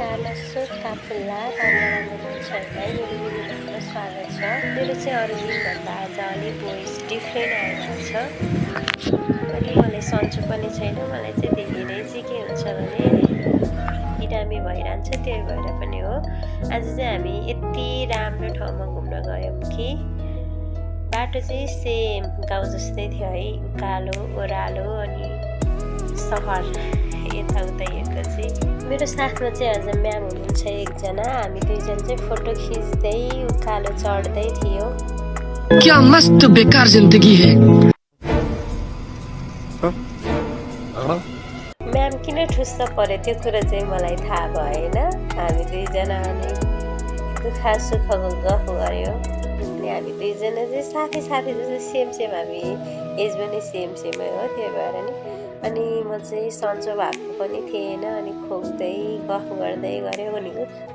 नमस्कार, म सुक्खा फुल्ला राम्रो राम्रो मान्छेहरूलाई मेरो मिनी भ्लगमा स्वागत छ। मेरो चाहिँ अरू दिनभन्दा आज अलिक भोइस डिफ्रेन्ट आइरहेछ अनि मलाई सन्चो पनि छैन। मलाई चाहिँ धेरै चाहिँ के हुन्छ भने बिरामी भइरहन्छ, त्यही भएर पनि हो। आज चाहिँ हामी यति राम्रो ठाउँमा घुम्न गयौँ कि बाटो चाहिँ सेम गाउँ जस्तै थियो है, उकालो ओह्रालो अनि सहर यताउता हेर्दा चाहिँ। मेरो साथमा चाहिँ आज म्याम हुनुहुन्छ एकजना। हामी दुईजना चाहिँ फोटो खिच्दै उकालो चढ्दै थियो। क्या मस्त बेकार जिंदगी है। म्याम किन ठुस्स पर्यो त्यो कुरा चाहिँ मलाई थाहा भएन। हामी दुईजना अनि दुःख सुखको गफ गऱ्यौँ अनि हामी दुईजना चाहिँ साथी जस्तो सेम हामी एज पनि सेमै हो, त्यही भएर नि। अनि म चाहिँ सन्चो भएको पनि थिएन अनि खोक्दै गफ गर्दै गऱ्यो अनि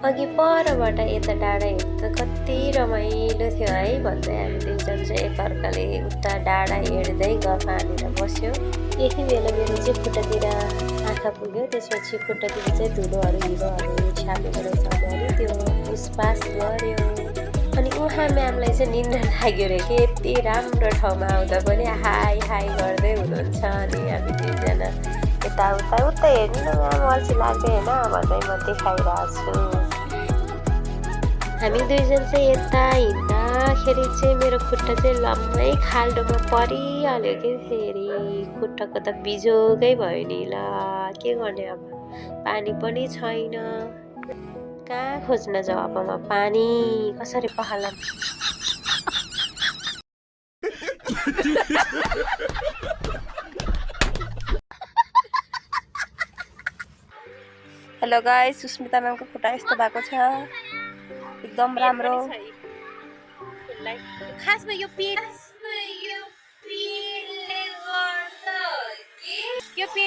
अघि परबाट यता डाँडा हेर्दा कति रमाइलो थियो है भन्दै हामी दुईजना चाहिँ एकअर्काले उता डाँडा हेर्दै गफ हानेर बस्यो। यति बेला मेरो चाहिँ खुट्टातिर आँखा पुग्यो, त्यसपछि खुट्टातिर चाहिँ धुलोहरू हिरोहरू छापेको रहेछ अगाडि, त्यो पुसपास गऱ्यो। अनि उहाँ म्यामलाई चाहिँ निन्द्रा लाग्यो अरे कि यति राम्रो ठाउँमा आउँदा पनि हाई गर्दै हुनुहुन्छ। अनि हामी दुईजना उता हेर्नु न म्याम अल्छी लाग्दैन भन्दै म देखाइरहेको छु। हामी दुईजना चाहिँ यता हिँड्दाखेरि चाहिँ मेरो खुट्टा चाहिँ लम्मै खाल्डोमा परिहाल्यो कि फेरि खुट्टाको त बिजोगै भयो नि। ल के गर्ने अब, पानी पनि छैन, कहाँ खोज्न जाऊ अब म पानी, कसरी पखाला। हेलो गाइस, सुस्मिता म्यामको खुट्टा यस्तो भएको छ, एकदम राम्रो। खासमा यो पेन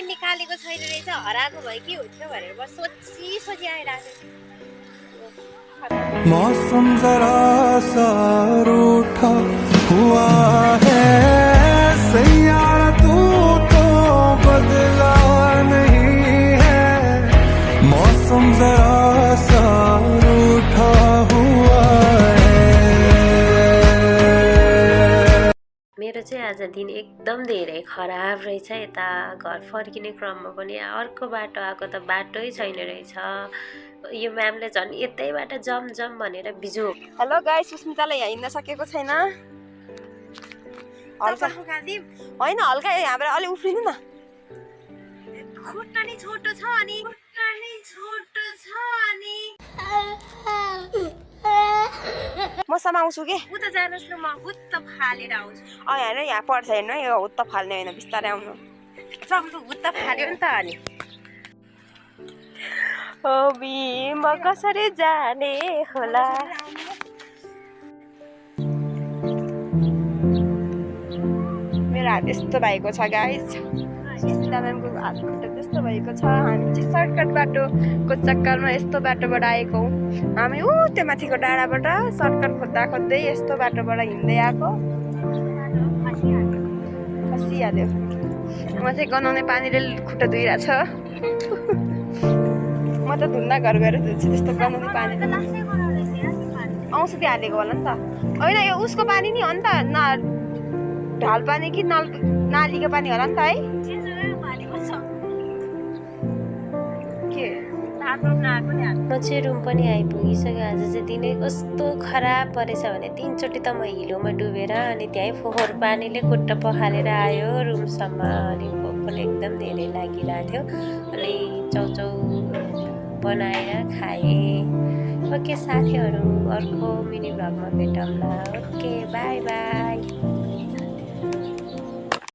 निकालेको छैन रहेछ, हराएको भए के हुन्थ्यो भनेर बस सोची आइरहेको। मौसम जरा सा रूठा हुआ है, सैयारा तू तो बदला नहीं है। मौसम जरा सा रूठा हुआ है। मेरो चाहिँ आज दिन एकदम धेरै खराब रहेछ। यता घर फर्किने क्रममा पनि अर्को बाटो आएको त बाटै छैन रहेछ। यो म्यामले झन् यतैबाट जम भनेर बिजो। हेलो गाइस, सुस्मिताले यहाँ हिँड्न सकेको छैन। हल्का होइन, हल्का यहाँबाट अलिक उफ्रिनु न। खुट्टा नै छोटो छ अनि म समाउँछु के। उता जानुहोस् न, म हुत्त फालेर आउँछु। हेर्नु यहाँ पर्छ, हेर्नु यो हुत्त फाल्ने होइन, बिस्तारै आउनु। सबको हुत्त फाल्यो नि त अनि। ओ म कसरी जाने होला। मेरो हात यस्तो भएको छ गाइस, सुस्मिता म्यामको हात खुट्टा त्यस्तो भएको छ। हामी चाहिँ सर्टकट बाटोको चक्करमा यस्तो बाटोबाट आएको हौँ। हामी त्यो माथिको डाँडाबाट सर्टकट खोज्दै यस्तो बाटोबाट हिँड्दै आएको। खसिहाल्यो। म चाहिँ गनाउने पानीले खुट्टा धोइरहेछ। म त धुन्दा घर गएर धुन्छु, त्यस्तो गनाउने पानी औषधि हालेको होला नि त। होइन, यो उसको पानी नि हो नि त, ढाल पानी कि नालीको पानी होला नि त है। म चाहिँ रुम पनि आइपुगिसक्यो। आज चाहिँ दिनै कस्तो खराब परेछ भने 3 चोटि त म हिलोमा डुबेर अनि त्यहीँ फोहोर पानीले खुट्टा पखालेर आयो रुमसम्म। अनि भोक पनि एकदम धेरै लागिरहेको थियो अनि चाउचाउ बनाएर खाएँ। ओके साथीहरू, अर्को मिनी भ्लगमा भेटौँला। Okay, by.